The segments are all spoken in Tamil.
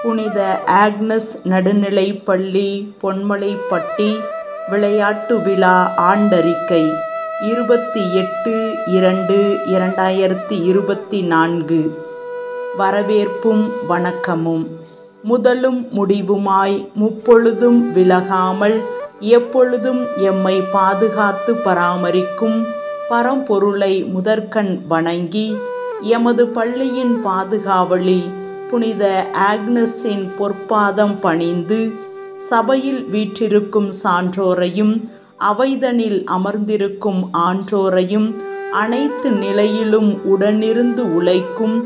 புனித ஆக்னஸ் நடுநிலைப்பள்ளி பொன்மலைப்பட்டி விளையாட்டு விழா ஆண்டறிக்கை 28/2/2024. வரவேற்பும் வணக்கமும். முதலும் முடிவுமாய் முப்பொழுதும் விலகாமல் எப்பொழுதும் எம்மை பாதுகாத்து பராமரிக்கும் பரம்பொருளை முதற்கண் வணங்கி, எமது பள்ளியின் பாதுகாவலி புனித ஆக்னஸின் பொற்பாதம் பணிந்து, சபையில் வீற்றிருக்கும் சான்றோரையும் அவைதனில் அமர்ந்திருக்கும் ஆன்றோரையும் அனைத்து நிலையிலும் உடனிருந்து உழைக்கும்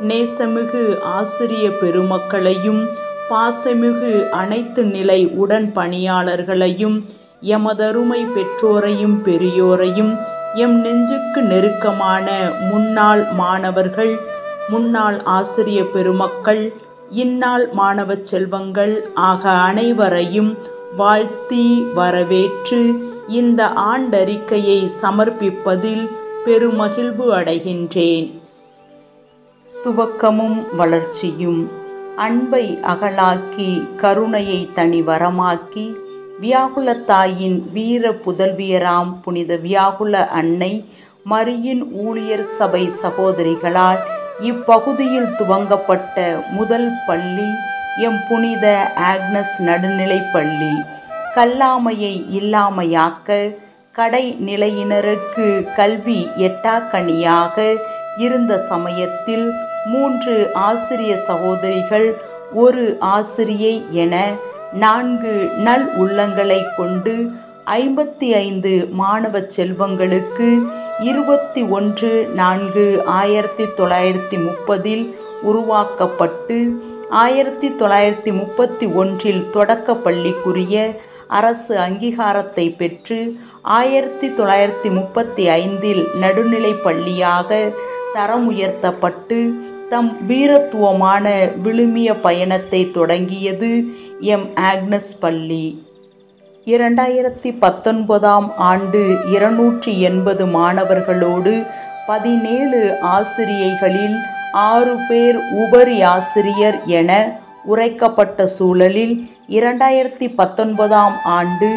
நேசமிகு ஆசிரிய பெருமக்களையும் பாசமிகு அனைத்து நிலை உடன் பணியாளர்களையும் எமதருமை பெற்றோரையும் பெரியோரையும் எம் நெஞ்சுக்கு நெருக்கமான முன்னாள் மாணவர்கள், முன்னாள் ஆசிரிய பெருமக்கள், இந்நாள் மாணவ செல்வங்கள் ஆக அனைவரையும் வாழ்த்தி வரவேற்று இந்த ஆண்டறிக்கையை சமர்ப்பிப்பதில் பெருமகிழ்வு அடைகின்றேன். துவக்கமும் வளர்ச்சியும். அன்பை அகலாக்கி கருணையை தனிவரமாக்கி வியாகுலத்தாயின் வீர புதல்வியராம் புனித வியாகுல அன்னை மரியின் ஊழியர் சபை சகோதரிகளால் இப்பகுதியில் துவங்கப்பட்ட முதல் பள்ளி எம் புனித ஆக்னஸ் நடுநிலைப்பள்ளி. கல்லாமையை இல்லாமையாக்க, கடைநிலையினருக்கு கல்வி எட்டாக்கனியாக இருந்த சமயத்தில் 3 ஆசிரிய சகோதரிகள், 1 ஆசிரியை என 4 நல் உள்ளங்களை கொண்டு 55 மாணவ செல்வங்களுக்கு 21/4/1930 உருவாக்கப்பட்டு 1931 தொடக்க பள்ளிக்குரிய அரசு அங்கீகாரத்தை பெற்று 1935 நடுநிலை பள்ளியாக தரம் உயர்த்தப்பட்டு தம் வீரத்துவமான விழுமிய பயணத்தை தொடங்கியது எம் ஆக்னஸ் பள்ளி. 2019 ஆண்டு 280 மாணவர்களோடு 17 ஆசிரியைகளில் 6 பேர் உபரி ஆசிரியர் என உரைக்கப்பட்ட சூழலில் 2019 ஆண்டு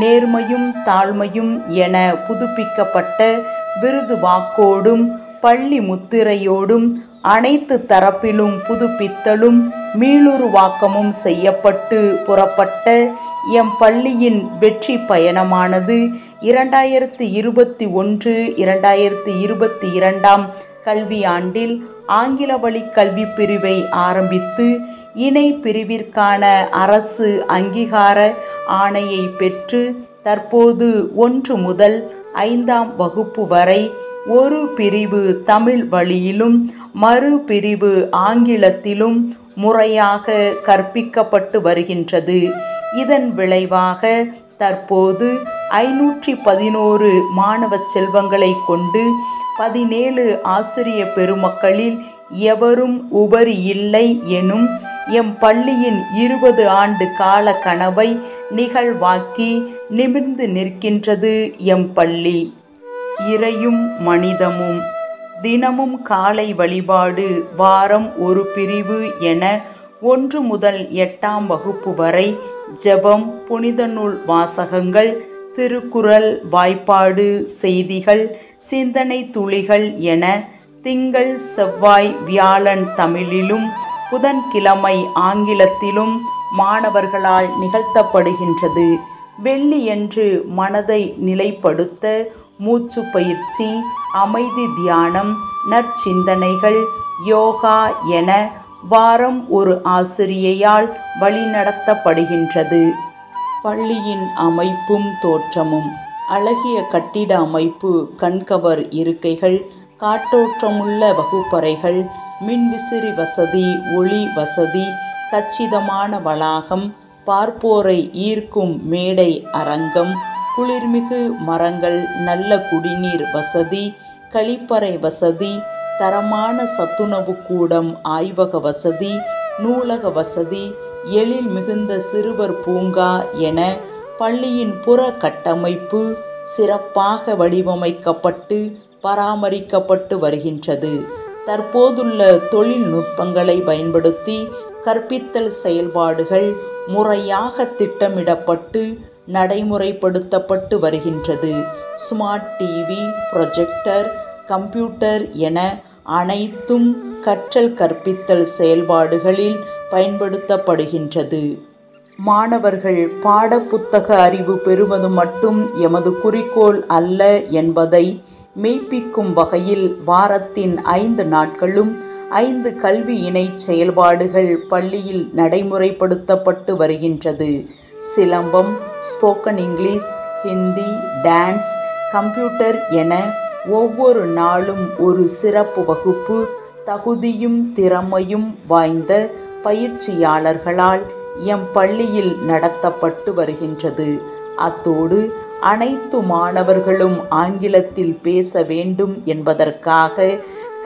நேர்மையும் தாழ்மையும் என புதுப்பிக்கப்பட்ட விருது வாக்கோடும் பள்ளி முத்திரையோடும் அனைத்து தரப்பிலும் புதுப்பித்தலும் மீளுருவாக்கமும் செய்யப்பட்டு புறப்பட்ட எம் பள்ளியின் வெற்றி பயணமானது 2021-2022 கல்வியாண்டில் ஆங்கில வழி கல்வி பிரிவை ஆரம்பித்து இணை பிரிவிற்கான அரசு அங்கீகார ஆணையை பெற்று தற்போது 1 முதல் 5ஆம் வகுப்பு வரை ஒரு பிரிவு தமிழ் வழியிலும் மறு பிரிவு ஆங்கிலத்திலும் முறையாக கற்பிக்கப்பட்டு வருகின்றது. இதன் விளைவாக தற்போது 511 மாணவ செல்வங்களை கொண்டு 17 ஆசிரிய பெருமக்களில் எவரும் உபரி இல்லை எனும் எம் பள்ளியின் 20 ஆண்டு கால கனவை நிகழ்வாக்கி நிமிர்ந்து நிற்கின்றது எம் பள்ளி. இறையும் மனிதமும். தினமும் காலை வழிபாடு, வாரம் ஒரு பிரிவு என 1 முதல் 8ஆம் வகுப்பு வரை ஜெபம், புனித நூல் வாசகங்கள், திருக்குறள், வாய்ப்பாடு, செய்திகள், சிந்தனை துளிகள் என திங்கள், செவ்வாய், வியாழன் தமிழிலும் புதன்கிழமை ஆங்கிலத்திலும் மாணவர்களால் நிகழ்த்தப்படுகின்றது. வெள்ளியன்று மனதை நிலைப்படுத்த மூச்சு பயிற்சி, அமைதி தியானம், நற்சிந்தனைகள், யோகா என வாரம் ஒரு ஆசிரியையால் வழிநடத்தப்படுகின்றது. பள்ளியின் அமைப்பும் தோற்றமும். அழகிய கட்டிட அமைப்பு, கண்கவர் இருக்கைகள், காற்றோட்டமுள்ள வகுப்பறைகள், மின்விசிறி வசதி, ஒளி வசதி, கச்சிதமான வளாகம், பார்ப்போரை ஈர்க்கும் மேடை அரங்கம், குளிர்மிகு மரங்கள், நல்ல குடிநீர் வசதி, கழிப்பறை வசதி, தரமான சத்துணவு கூடம், ஆய்வக வசதி, நூலக வசதி, எழில் மிகுந்த சிறுவர் பூங்கா என பள்ளியின் புற கட்டமைப்பு சிறப்பாக வடிவமைக்கப்பட்டு பராமரிக்கப்பட்டு வருகின்றது. தற்போதுள்ள தொழில்நுட்பங்களை பயன்படுத்தி கற்பித்தல் செயல்பாடுகள் முறையாக திட்டமிடப்பட்டு நடைமுறைப்படுத்தப்பட்டு வருகின்றது. ஸ்மார்ட் டிவி, ப்ரொஜெக்டர், கம்ப்யூட்டர் என அனைத்தும் கற்றல் கற்பித்தல் செயல்பாடுகளில் பயன்படுத்தப்படுகின்றது. மாணவர்கள் பாடப்புத்தக அறிவு பெறுவது மட்டும் எமது குறிக்கோள் அல்ல என்பதை மெய்ப்பிக்கும் வகையில் வாரத்தின் 5 நாட்களும் 5 கல்வி இணை செயல்பாடுகள் பள்ளியில் நடைமுறைப்படுத்தப்பட்டு வருகின்றது. Silambam, spoken English, Hindi, dance, computer என ஒவ்வொரு நாளும் ஒரு சிறப்பு வகுப்பு தகுதியும் திறமையும் வாய்ந்த பயிற்சியாளர்களால் எம் பள்ளியில் நடத்தப்பட்டு வருகின்றது. அத்தோடு அனைத்து மாணவர்களும் ஆங்கிலத்தில் பேச வேண்டும் என்பதற்காக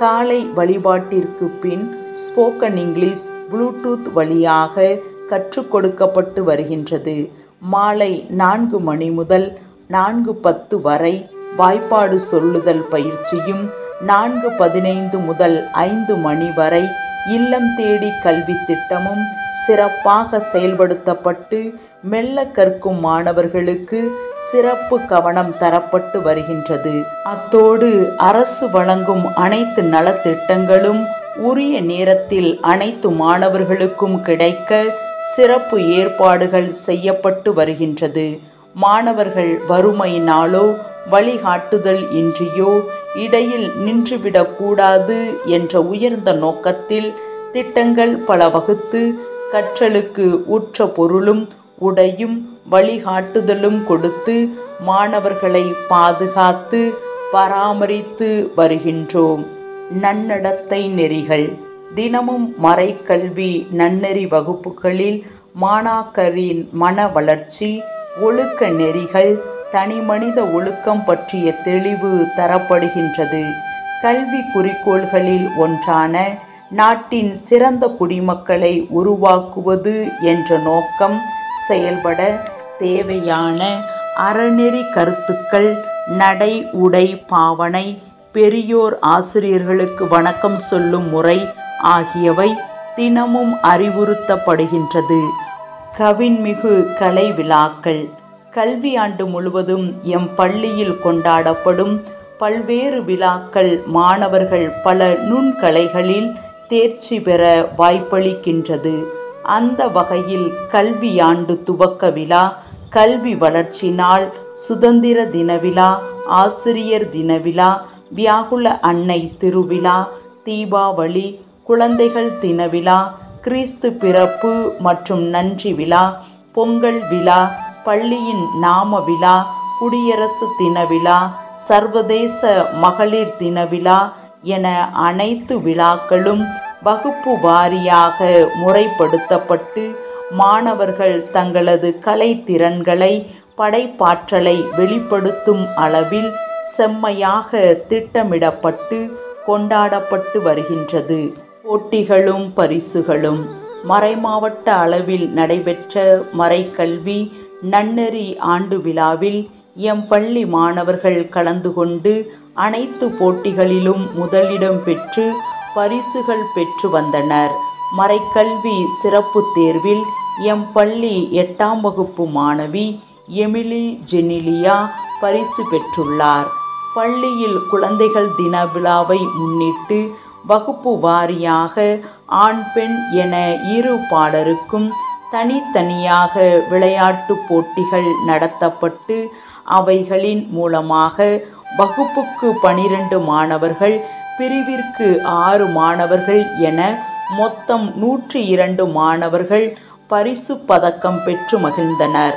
காலை வழிபாட்டிற்கு பின் ஸ்போக்கன் இங்கிலீஷ் ப்ளூடூத் வழியாக கற்றுக் கொடுக்கப்பட்டு வருகின்றது. மாலை 4 மணி முதல் 4:10 வரை வாய்ப்பாடு சொல்லுதல் பயிற்சியும், 4:15 முதல் 5 மணி வரை இல்லம் தேடி கல்வி திட்டமும் சிறப்பாக செயல்படுத்தப்பட்டு மெல்ல கற்கும் மாணவர்களுக்கு சிறப்பு கவனம் தரப்பட்டு வருகின்றது. அத்தோடு அரசு வழங்கும் அனைத்து நலத்திட்டங்களும் உரிய நேரத்தில் அனைத்து மாணவர்களுக்கும் கிடைக்க சிறப்பு ஏற்பாடுகள் செய்யப்பட்டு வருகின்றது. மாணவர்கள் வறுமையினாலோ வழிகாட்டுதல் இன்றியோ இடையில் நின்றுவிடக்கூடாது என்ற உயர்ந்த நோக்கத்தில் திட்டங்கள் பல வகுத்து கற்றலுக்கு உற்ற பொருளும் உடையும் வழிகாட்டுதலும் கொடுத்து மாணவர்களை பாதுகாத்து பராமரித்து வருகின்றோம். நன்னடத்தை நெறிகள். தினமும் மறைக்கல்வி நன்னெறி வகுப்புகளில் மாணாக்கரின் மன வளர்ச்சி, ஒழுக்க நெறிகள், தனிமனித ஒழுக்கம் பற்றிய தெளிவு தரப்படுகின்றது. கல்வி குறிக்கோள்களில் ஒன்றான நாட்டின் சிறந்த குடிமக்களை உருவாக்குவது என்ற நோக்கம் செயல்பட தேவையான அறநெறி கருத்துக்கள், நடை, உடை, பாவனை, பெரியோர் ஆசிரியர்களுக்கு வணக்கம் சொல்லும் முறை ஆகியவை தினமும் அறிவுறுத்தப்படுகின்றது. கவின்மிகு கலை விழாக்கள். கல்வி ஆண்டு முழுவதும் எம் பள்ளியில் கொண்டாடப்படும் பல்வேறு விழாக்கள் மாணவர்கள் பல நுண்கலைகளில் தேர்ச்சி பெற வாய்ப்பளிக்கின்றது. அந்த வகையில் கல்வியாண்டு துவக்க விழா, கல்வி வளர்ச்சி நாள், சுதந்திர தின விழா, ஆசிரியர் தின விழா, வியாகுல அன்னை திருவிழா, தீபாவளி, குழந்தைகள் தின விழா, கிறிஸ்து பிறப்பு மற்றும் நன்றி விழா, பொங்கல் விழா, பள்ளியின் நாம விழா, குடியரசு தின விழா, சர்வதேச மகளிர் தின விழா என அனைத்து விழாக்களும் வகுப்பு வாரியாக முறைப்படுத்தப்பட்டு மாணவர்கள் தங்களது கலைத்திறன்களை, படைப்பாற்றலை வெளிப்படுத்தும் அளவில் செம்மையாக திட்டமிடப்பட்டு கொண்டாடப்பட்டு வருகின்றது. போட்டிகளும் பரிசுகளும். மறைமாவட்ட அளவில் நடைபெற்ற மறைக்கல்வி நன்னெறி ஆண்டு விழாவில் எம் பள்ளி மாணவர்கள் கலந்து கொண்டு அனைத்து போட்டிகளிலும் முதலிடம் பெற்று பரிசுகள் பெற்று வந்தனர். மறைக்கல்வி சிறப்பு தேர்வில் எம் பள்ளி 8ஆம் வகுப்பு மாணவி எமிலி ஜெனிலியா பரிசு பெற்றுள்ளார். பள்ளியில் குழந்தைகள் தின விழாவை முன்னிட்டு வகுப்பு வாரியாக ஆண், பெண் என 2 பாடருக்கும் தனித்தனியாக விளையாட்டு போட்டிகள் நடத்தப்பட்டு அவைகளின் மூலமாக வகுப்புக்கு 12 மாணவர்கள், பிரிவிற்கு 6 மாணவர்கள் என மொத்தம் 102 மாணவர்கள் பரிசு பதக்கம் பெற்று மகிழ்ந்தனர்.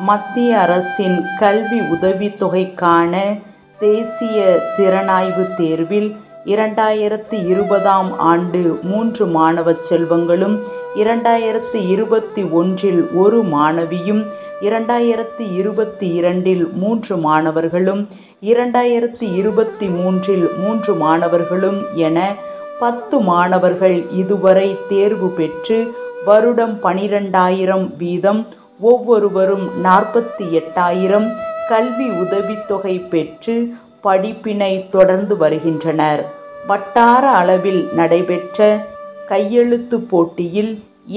மத்திய அரசின் கல்வி உதவித்தொகைக்கான தேசிய திறனாய்வு தேர்வில் 2020ஆம் ஆண்டு 3 மாணவ செல்வங்களும், 2021இல் 1 மாணவியும், 2022இல் 3 மாணவர்களும், 2023இல் 3 மாணவர்களும் என 10 மாணவர்கள் இதுவரை தேர்வு பெற்று வருடம் 12,000 வீதம் ஒவ்வொருவரும் 48,000 கல்வி உதவித்தொகை பெற்று படிப்பினை தொடர்ந்து வருகின்றனர். வட்டார அளவில் நடைபெற்ற கையெழுத்து போட்டியில்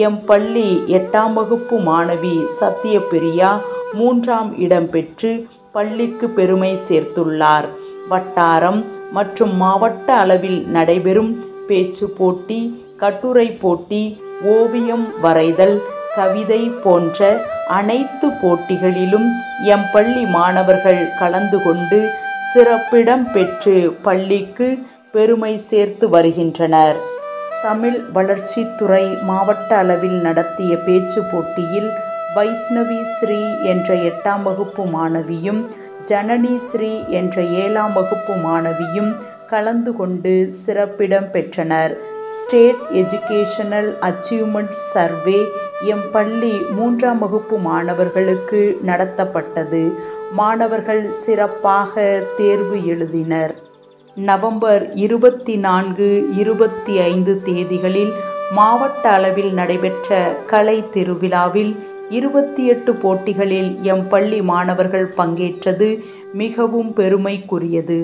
எம் பள்ளி 8ஆம் வகுப்பு மாணவி சத்யபிரியா 3ஆம் இடம் பெற்று பள்ளிக்கு பெருமை சேர்த்துள்ளார். வட்டாரம் மற்றும் மாவட்ட அளவில் நடைபெறும் பேச்சு போட்டி, கட்டுரை போட்டி, ஓவியம் வரைதல், கவிதை போன்ற அனைத்து போட்டிகளிலும் எம் பள்ளி மாணவர்கள் கலந்து கொண்டு சிறப்பிடம் பெற்று பள்ளிக்கு பெருமை சேர்த்து வருகின்றனர். தமிழ் வளர்ச்சித்துறை மாவட்ட அளவில் நடத்திய பேச்சு போட்டியில் வைஷ்ணவி ஸ்ரீ என்ற 8ஆம் வகுப்பு மாணவியும் ஜனனி ஸ்ரீ என்ற 7ஆம் வகுப்பு மாணவியும் கலந்து கொண்டு சிறப்பிடம் பெற்றனர். State educational achievement survey M பள்ளி 3ஆம் வகுப்பு மாணவர்களுக்கு நடத்தப்பட்டது. மாணவர்கள் சிறப்பாக தேர்வு எழுதினர். நவம்பர் 24, 25 தேதிகளில் மாவட்ட அளவில் நடைபெற்ற கலை திருவிழாவில் 28 போட்டிகளில் எம் பள்ளி மாணவர்கள் பங்கேற்றது மிகவும் பெருமைக்குரியது.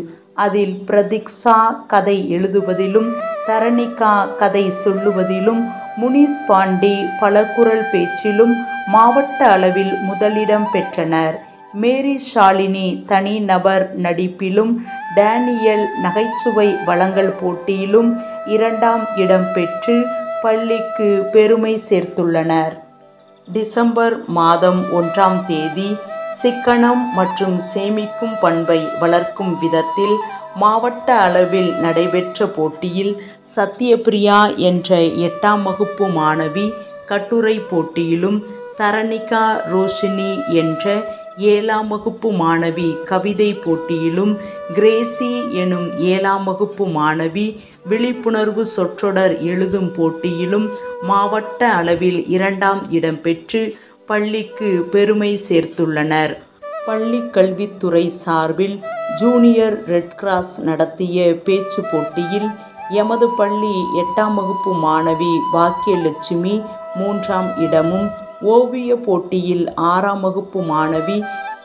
அதில் பிரதீக்ஷா கதை எழுதுவதிலும், தரணிகா கதை சொல்லுவதிலும், முனிஸ் பாண்டி பலகுரல் பேச்சிலும் மாவட்ட அளவில் முதலிடம் பெற்றனர். மேரி ஷாலினி தனிநபர் நடிப்பிலும், டேனியல் நகைச்சுவை வழங்கல் போட்டியிலும் 2ஆம் இடம் பெற்று பள்ளிக்கு பெருமை சேர்த்துள்ளனர். டிசம்பர் மாதம் 1ஆம் தேதி சிக்கனம் மற்றும் சேமிக்கும் பண்பை வளர்க்கும் விதத்தில் மாவட்ட அளவில் நடைபெற்ற போட்டியில் சத்யபிரியா என்ற 8ஆம் வகுப்பு மாணவி கட்டுரை போட்டியிலும், தரணிகா ரோஷினி என்ற 7ஆம் வகுப்பு மாணவி கவிதை போட்டியிலும், கிரேசி எனும் 7ஆம் வகுப்பு மாணவி விழிப்புணர்வு சொற்றொடர் எழுதும் போட்டியிலும் மாவட்ட அளவில் 2ஆம் இடம் பெற்று பள்ளிக்கு பெருமை சேர்த்துள்ளனர். பள்ளி கல்வித்துறை சார்பில் ஜூனியர் ரெட் கிராஸ் நடத்திய பேச்சு போட்டியில் எமது பள்ளி 8ஆம் வகுப்பு மாணவி பாக்கியலட்சுமி 3ஆம் இடமும், ஓவிய போட்டியில் 6ஆம் வகுப்பு மாணவி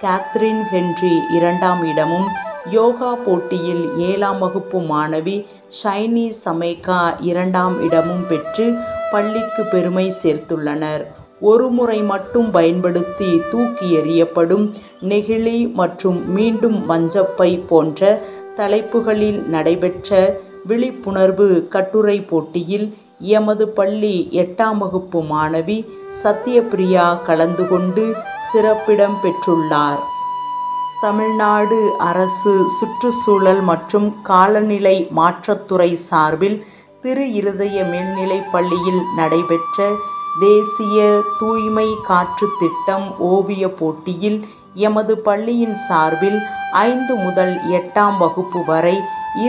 கேத்ரின் ஹென்றி 2ஆம் இடமும், யோகா போட்டியில் 7ஆம் வகுப்பு மாணவி ஷைனி சமேகா 2ஆம் இடமும் பெற்று பள்ளிக்கு பெருமை சேர்த்துள்ளனர். ஒரு முறை மட்டும் பயன்படுத்தி தூக்கி எறியப்படும் நெகிழி மற்றும் மீண்டும் மஞ்சப்பை போன்ற தலைப்புகளில் நடைபெற்ற விழிப்புணர்வு கட்டுரை போட்டியில் எமது பள்ளி 8ஆம் வகுப்பு மாணவி சத்யபிரியா கலந்து கொண்டு சிறப்பிடம் பெற்றுள்ளார். தமிழ்நாடு அரசு சுற்றுச்சூழல் மற்றும் காலநிலை மாற்றத்துறை சார்பில் திரு இருதய மேல்நிலைப் பள்ளியில் நடைபெற்ற தேசிய தூய்மை காற்று திட்டம் ஓவிய போட்டியில் எமது பள்ளியின் சார்பில் 5 முதல் 8ஆம் வகுப்பு வரை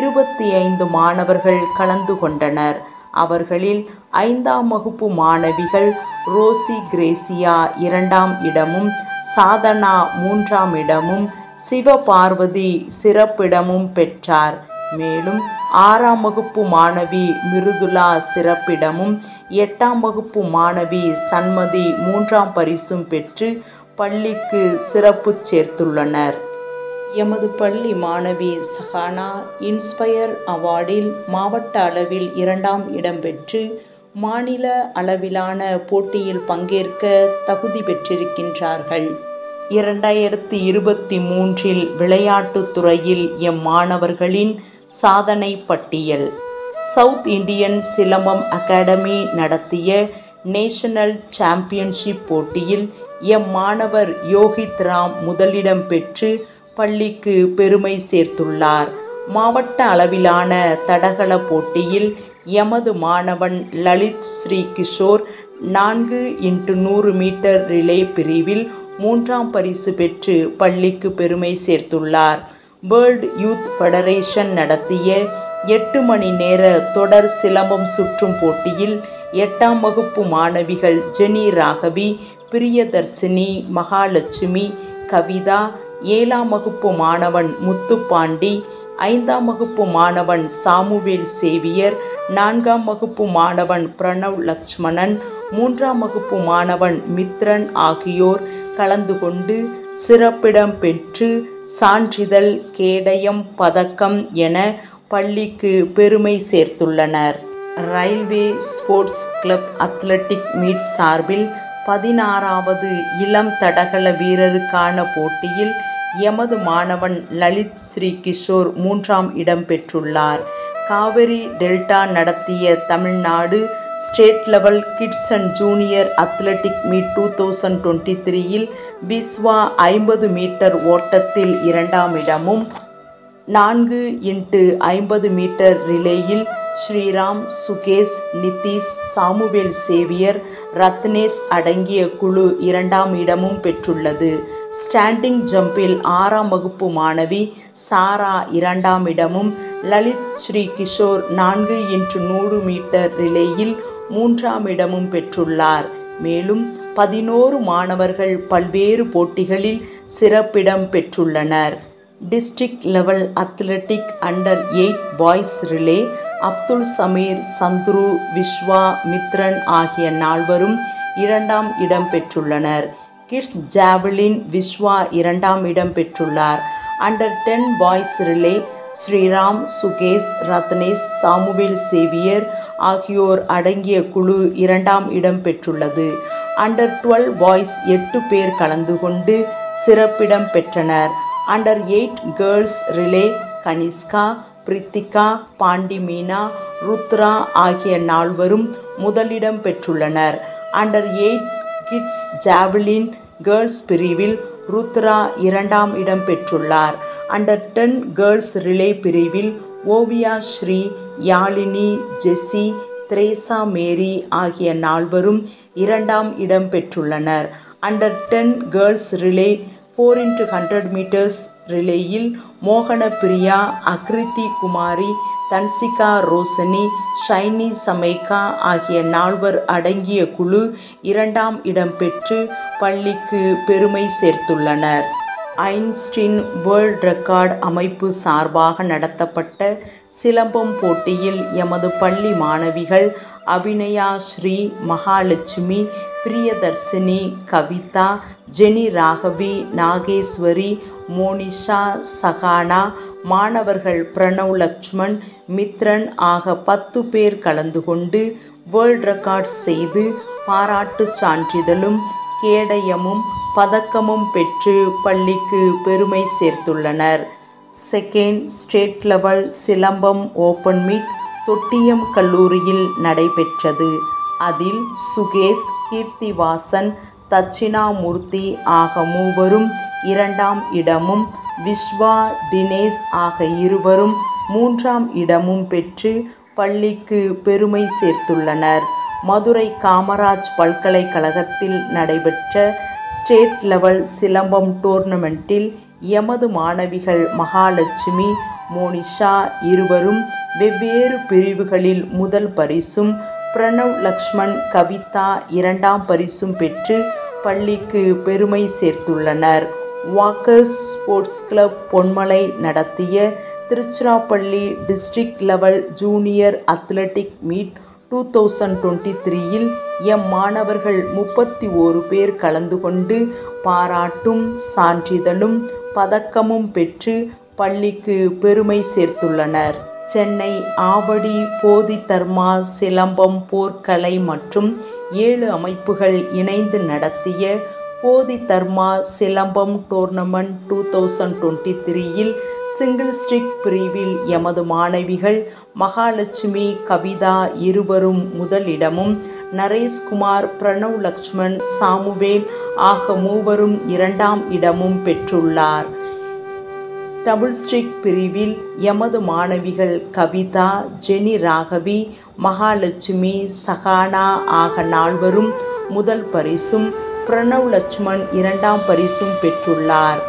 25 மாணவர்கள் கலந்து கொண்டனர். அவர்களில் 5ஆம் வகுப்பு மாணவிகள் ரோசி கிரேசியா 2ஆம் இடமும், சாதனா 3ஆம் இடமும், சிவபார்வதி சிறப்பிடமும் பெற்றார். மேலும் 6ஆம் வகுப்பு மாணவி மிருதுளா சிறப்பிடமும், 8ஆம் வகுப்பு மாணவி சண்மதி 3ஆம் பரிசும் பெற்று பள்ளிக்கு சிறப்பு சேர்த்துள்ளனர். எமது பள்ளி மாணவி சஹானா இன்ஸ்பயர் அவார்டில் மாவட்ட அளவில் 2ஆம் இடம் பெற்று மாநில அளவிலான போட்டியில் பங்கேற்க தகுதி பெற்றிருக்கின்றார்கள். 2023இல் விளையாட்டுத் துறையில் எம் மாணவர்களின் சாதனை பட்டியல். சவுத் இந்தியன் சிலம்பம் அகாடமி நடத்திய நேஷனல் சாம்பியன்ஷிப் போட்டியில் எம் மாணவர் யோகித் ராம் முதலிடம் பெற்று பள்ளிக்கு பெருமை சேர்த்துள்ளார். மாவட்ட அளவிலான தடகள போட்டியில் எமது மாணவன் Lalith Sri Kishore 4x100 meter relay பிரிவில் 3ஆம் பரிசு பெற்று பள்ளிக்கு பெருமை சேர்த்துள்ளார். வேர்ல்ட் யூத் ஃபெடரேஷன் நடத்திய 8 மணி நேர தொடர் சிலம்பம் சுற்றும் போட்டியில் 8ஆம் வகுப்பு மாணவிகள் ஜெனி ராகவி, பிரியதர்சினி, மகாலட்சுமி, கவிதா, 7ஆம் வகுப்பு மாணவன் முத்துப்பாண்டி, 5ஆம் வகுப்பு மாணவன் சாமுவேல் சேவியர், 4ஆம் வகுப்பு மாணவன் பிரணவ் லக்ஷ்மணன், 3ஆம் வகுப்பு மாணவன் மித்ரன் ஆகியோர் கலந்து கொண்டு சிறப்பிடம் பெற்று சான்றிதழ், கேடயம், பதக்கம் என பள்ளிக்கு பெருமை சேர்த்துள்ளனர். Railway sports club athletic meet சார்பில் 16வது இளம் தடகள வீரருக்கான போட்டியில் எமது மாணவன் லலித் ஸ்ரீ கிஷோர் 3ஆம் இடம் பெற்றுள்ளார். காவிரி டெல்டா நடத்திய Tamil Nadu state level kids and junior athletic meet 2023இல் விஸ்வா 50 மீட்டர் ஓட்டத்தில் 2ஆம் இடமும், 4x50 மீட்டர் ரிலேயில் ஸ்ரீராம், சுகேஷ், நிதிஷ், சாமுவேல் சேவியர், ரத்னேஷ் அடங்கிய குழு 2ஆம் இடமும் பெற்றுள்ளது. ஸ்டாண்டிங் ஜம்பில் 6ஆம் வகுப்பு மாணவி சாரா 2ஆம் இடமும், லலித் ஸ்ரீ கிஷோர் 4x100 மீட்டர் ரிலேயில் 3ஆம் இடமும் பெற்றுள்ளார். மேலும் 11 மாணவர்கள் பல்வேறு போட்டிகளில் சிறப்பிடம் பெற்றுள்ளனர். District level athletic under 8 boys relay Abdul Sameer, Chandru, Vishwa, Mithran ஆகிய 4வரும் 2ஆம் இடம் பெற்றுள்ளனர். கிட்ஸ் ஜாவலின் விஸ்வா 2ஆம் இடம் பெற்றுள்ளார். Under 10 boys relay Sriram, Sukesh, Ratnesh, Samuel Xavier ஆகியோர் அடங்கிய குழு 2ஆம் இடம் பெற்றுள்ளது. அண்டர் 12 பாய்ஸ் 8 பேர் கலந்து கொண்டு சிறப்பிடம் பெற்றனர். Under 8 girls relay Kanishka, Prithika, Pandi Meena, Rudra ஆகிய 4வரும் முதலிடம் பெற்றுள்ளனர். அண்டர் 8 கிட்ஸ் ஜாவலின் கேர்ள்ஸ் பிரிவில் ருத்ரா 2ஆம் இடம் பெற்றுள்ளார். அண்டர் 10 கேர்ள்ஸ் ரிலே பிரிவில் ஓவியா ஸ்ரீ, யாழினி, ஜெஸ்ஸி, திரேசா மேரி ஆகிய 4வரும் 2ஆம் இடம் பெற்றுள்ளனர். Under 10 girls relay 4x100 metres ரிலேயில் மோகன பிரியா, அக்ரிதி குமாரி, தன்சிகா ரோசனி, ஷைனி சமைக்கா ஆகிய 4வர் அடங்கிய குழு 2ஆம் இடம் பெற்று பள்ளிக்கு பெருமை சேர்த்துள்ளனர். ஐன்ஸ்டீன் வேர்ல்ட் ரெக்கார்ட் அமைப்பு சார்பாக நடத்தப்பட்ட சிலம்பம் போட்டியில் எமது பள்ளி மாணவிகள் அபிநயா ஸ்ரீ, மகாலட்சுமி, பிரியதர்சினி, கவிதா, ஜெனி ராகவி, நாகேஸ்வரி, மோனிஷா, சகானா, மாணவர்கள் பிரணவ் லக்ஷ்மண், மித்ரன் ஆக 10 பேர் கலந்து கொண்டு வேர்ல்ட் ரெக்கார்ட் செய்து பாராட்டு சான்றிதழும் கேடயமும் பதக்கமும் பெற்று பள்ளிக்கு பெருமை சேர்த்துள்ளனர். Second state level silambam open meet Thottiyam கல்லூரியில் நடைபெற்றது. அதில் சுகேஷ், கீர்த்திவாசன், தட்சிணாமூர்த்தி ஆக 3வரும் 2ஆம் இடமும், விஸ்வா, தினேஷ் ஆக 2வரும் 3ஆம் இடமும் பெற்று பள்ளிக்கு பெருமை சேர்த்துள்ளனர். மதுரை காமராஜ் பல்கலைக்கழகத்தில் நடைபெற்ற ஸ்டேட் லெவல் சிலம்பம் டோர்னமெண்ட்டில் எமது மாணவிகள் மகாலட்சுமி, மோனிஷா 2வரும் வெவ்வேறு பிரிவுகளில் முதல் பரிசும், பிரணவ் லக்ஷ்மண், கவிதா 2ஆம் பரிசும் பெற்று பள்ளிக்கு பெருமை சேர்த்துள்ளனர். வாக்கர்ஸ் ஸ்போர்ட்ஸ் கிளப் பொன்மலை நடத்திய Tiruchirappalli district level junior athletic meet 2023இல் எம் மாணவர்கள் 31 பேர் கலந்து கொண்டு பாராட்டும் சான்றிதழும் பதக்கமும் பெற்று பள்ளிக்கு பெருமை சேர்த்துள்ளனர். சென்னை ஆவடி போதி தர்மா சிலம்பம் போர்க்கலை மற்றும் 7 அமைப்புகள் இணைந்து நடத்திய போதி தர்மா சிலம்பம் டோர்னமெண்ட் 2023இல் சிங்கிள் ஸ்டிக் பிரிவில் எமது மாணவிகள் மகாலட்சுமி, கவிதா 2வரும் முதலிடமும், நரேஷ்குமார், பிரணவ் லக்ஷ்மண், சாமுவேல் ஆக 3வரும் 2ஆம் இடமும் பெற்றுள்ளார். டபுள் ஸ்டிக் பிரிவில் எமது மாணவிகள் கவிதா, ஜெனி ராகவி, மகாலட்சுமி, சகானா ஆக 4வரும் முதல் பரிசும், பிரணவ் லக்ஷ்மண் 2ஆம் பரிசும் பெற்றுள்ளார்.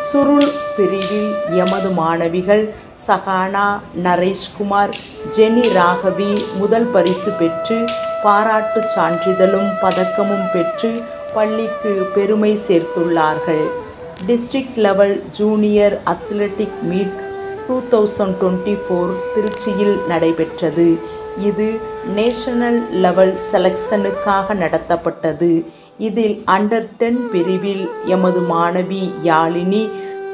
சுருள் பிரிவில் எமது மாணவிகள் சகானா, நரேஷ்குமார், ஜெனி ராகவி முதல் பரிசு பெற்று பாராட்டு சான்றிதழும் பதக்கமும் பெற்று பள்ளிக்கு பெருமை சேர்த்துள்ளார்கள். District level junior athletic meet 2024 திருச்சியில் நடைபெற்றது. இது நேஷனல் லெவல் செலக்ஷனுக்காக நடத்தப்பட்டது. இதில் அண்டர் 10 பிரிவில் எமது மாணவி யாழினி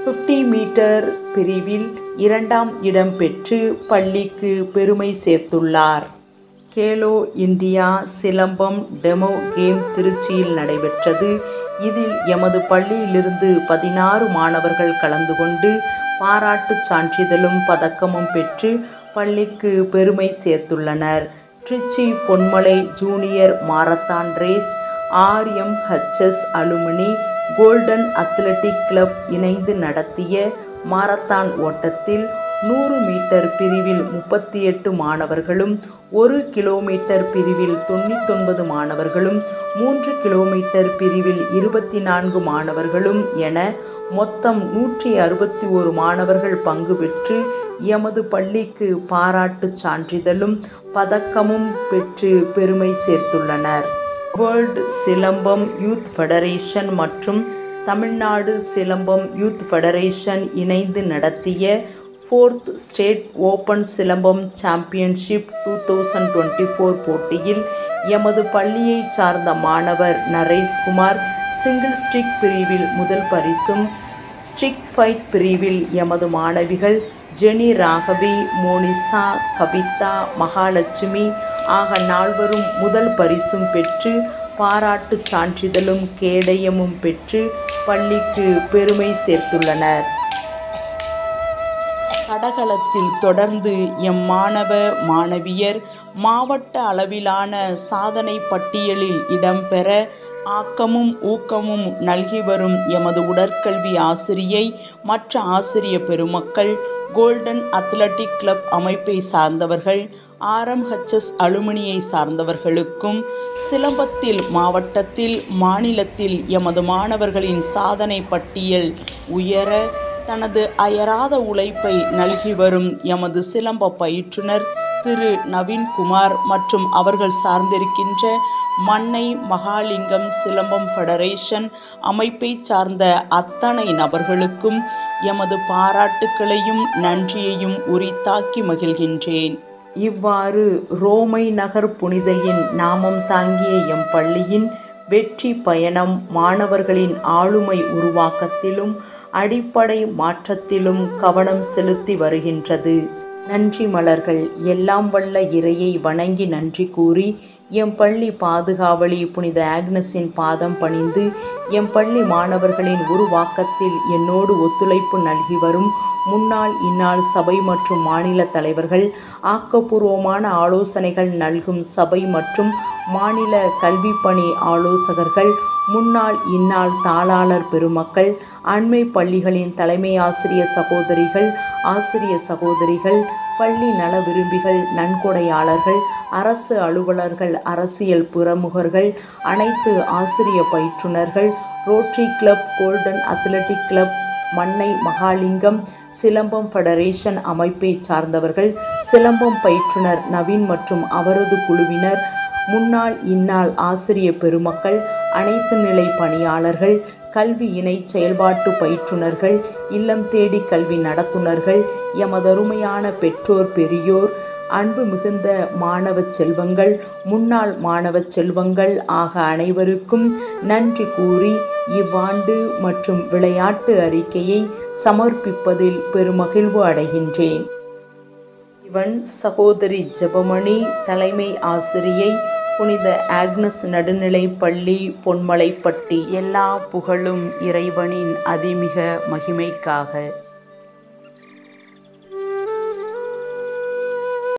50 மீட்டர் பிரிவில் 2ஆம் இடம் பெற்று பள்ளிக்கு பெருமை சேர்த்துள்ளார். Khelo India silambam demo game திருச்சியில் நடைபெற்றது. இதில் எமது பள்ளியிலிருந்து 16 மாணவர்கள் கலந்து கொண்டு பாராட்டுச் சான்றிதழும் பதக்கமும் பெற்று பள்ளிக்கு பெருமை சேர்த்துள்ளனர். Tiruchi Ponmalai junior marathon race RMHS alumni golden athletic club இணைந்து நடத்திய மாரத்தான் ஓட்டத்தில் 100 மீட்டர் பிரிவில் 38 மாணவர்களும், 1 கிலோமீட்டர் பிரிவில் 99 மாணவர்களும், 3 கிலோமீட்டர் பிரிவில் 24 மாணவர்களும் என மொத்தம் 161 மாணவர்கள் பங்கு பெற்று எமது பள்ளிக்கு பாராட்டுச் சான்றிதழும் பதக்கமும் பெற்று பெருமை சேர்த்துள்ளனர். வேர்ல்டு சிலம்பம் யூத் ஃபெடரேஷன் மற்றும் தமிழ்நாடு சிலம்பம் யூத் ஃபெடரேஷன் இணைந்து நடத்திய 4th state open silambam championship 2024 போட்டியில் எமது பள்ளியை சார்ந்த மாணவர் நரேஷ்குமார் சிங்கிள் ஸ்டிக் பிரிவில் முதல் பரிசும், ஸ்டிக் ஃபைட் பிரிவில் எமது மாணவிகள் ஜெனி ராகவி, மோனிஷா, கவிதா, மகாலட்சுமி ஆக 4வரும் முதல் பரிசும் பெற்று பாராட்டுச் சான்றிதழும் கேடயமும் பெற்று பள்ளிக்கு பெருமை சேர்த்துள்ளனர். தடகளத்தில் தொடர்ந்து எம் மாணவ மாணவியர் மாவட்ட அளவிலான சாதனை பட்டியலில் இடம்பெற ஆக்கமும் ஊக்கமும் நல்கி வரும் எமது உடற்கல்வி ஆசிரியை, மற்ற ஆசிரிய பெருமக்கள், கோல்டன் அத்லெட்டிக் கிளப் அமைப்பை சார்ந்தவர்கள், RMHS அலுமினியை சார்ந்தவர்களுக்கும், சிலம்பத்தில் மாவட்டத்தில் மாநிலத்தில் எமது மாணவர்களின் சாதனை பட்டியல் உயர தனது அயராத உழைப்பை நல்கி வரும் எமது சிலம்ப பயிற்றுனர் திரு நவீன்குமார் மற்றும் அவர்கள் சார்ந்திருக்கின்ற மன்னை மகாலிங்கம் சிலம்பம் ஃபெடரேஷன் அமைப்பை சார்ந்த அத்தனை நபர்களுக்கும் எமது பாராட்டுக்களையும் நன்றியையும் உரித்தாக்கி மகிழ்கின்றேன். இவ்வாறு ரோமை நகர் புனிதையின் நாமம் தாங்கிய எம் பள்ளியின் வெற்றி பயணம் மாணவர்களின் ஆளுமை உருவாக்கத்திலும் அடிப்படை மாற்றத்திலும் கவனம் செலுத்தி வருகின்றது. நன்றி மலர்கள். எல்லாம் வல்ல இறையை வணங்கி நன்றி கூறி எம் பள்ளி பாதுகாவலி புனித ஆக்னஸின் பாதம் பணிந்து எம் பள்ளி மாணவர்களின் உருவாக்கத்தில் என்னோடு ஒத்துழைப்பு நல்கி வரும் முன்னாள் இந்நாள் சபை மற்றும் மாநில தலைவர்கள், ஆக்கப்பூர்வமான ஆலோசனைகள் நல்கும் சபை மற்றும் மாநில கல்விப்பணி ஆலோசகர்கள், முன்னாள் இந்நாள் தாளாளர் பெருமக்கள், அண்மை பள்ளிகளின் தலைமை ஆசிரிய சகோதரிகள், ஆசிரிய சகோதரிகள், பள்ளி நல விரும்பிகள், நன்கொடையாளர்கள், அரசு அலுவலர்கள், அரசியல் பிரமுகர்கள், அனைத்து ஆசிரிய பயிற்றுனர்கள், rotary club, golden athletic club, Mannai Mahalingam silambam federation அமைப்பை சார்ந்தவர்கள், சிலம்பம் பயிற்றுனர் நவீன் மற்றும் அவரது குழுவினர், முன்னாள் இந்நாள் ஆசிரிய பெருமக்கள், அனைத்து நிலை பணியாளர்கள், கல்வி இணை செயல்பாட்டு பயிற்றுனர்கள், இல்லம் தேடி கல்வி நடத்துனர்கள், எமதருமையான பெற்றோர் பெரியோர், அன்பு மிகுந்த மாணவ செல்வங்கள், முன்னாள் மாணவ செல்வங்கள் ஆக அனைவருக்கும் நன்றி கூறி இவ்வாண்டு மற்றும் விளையாட்டு அறிக்கையை சமர்ப்பிப்பதில் பெருமகிழ்வு அடைகின்றேன். இவன் சகோதரி ஜெபமணி, தலைமை ஆசிரியை, புனித ஆக்னஸ் நடுநிலைப் பள்ளி, பொன்மலைப்பட்டி. எல்லா புகழும் இறைவனின் அதிமிக மகிமைக்காக.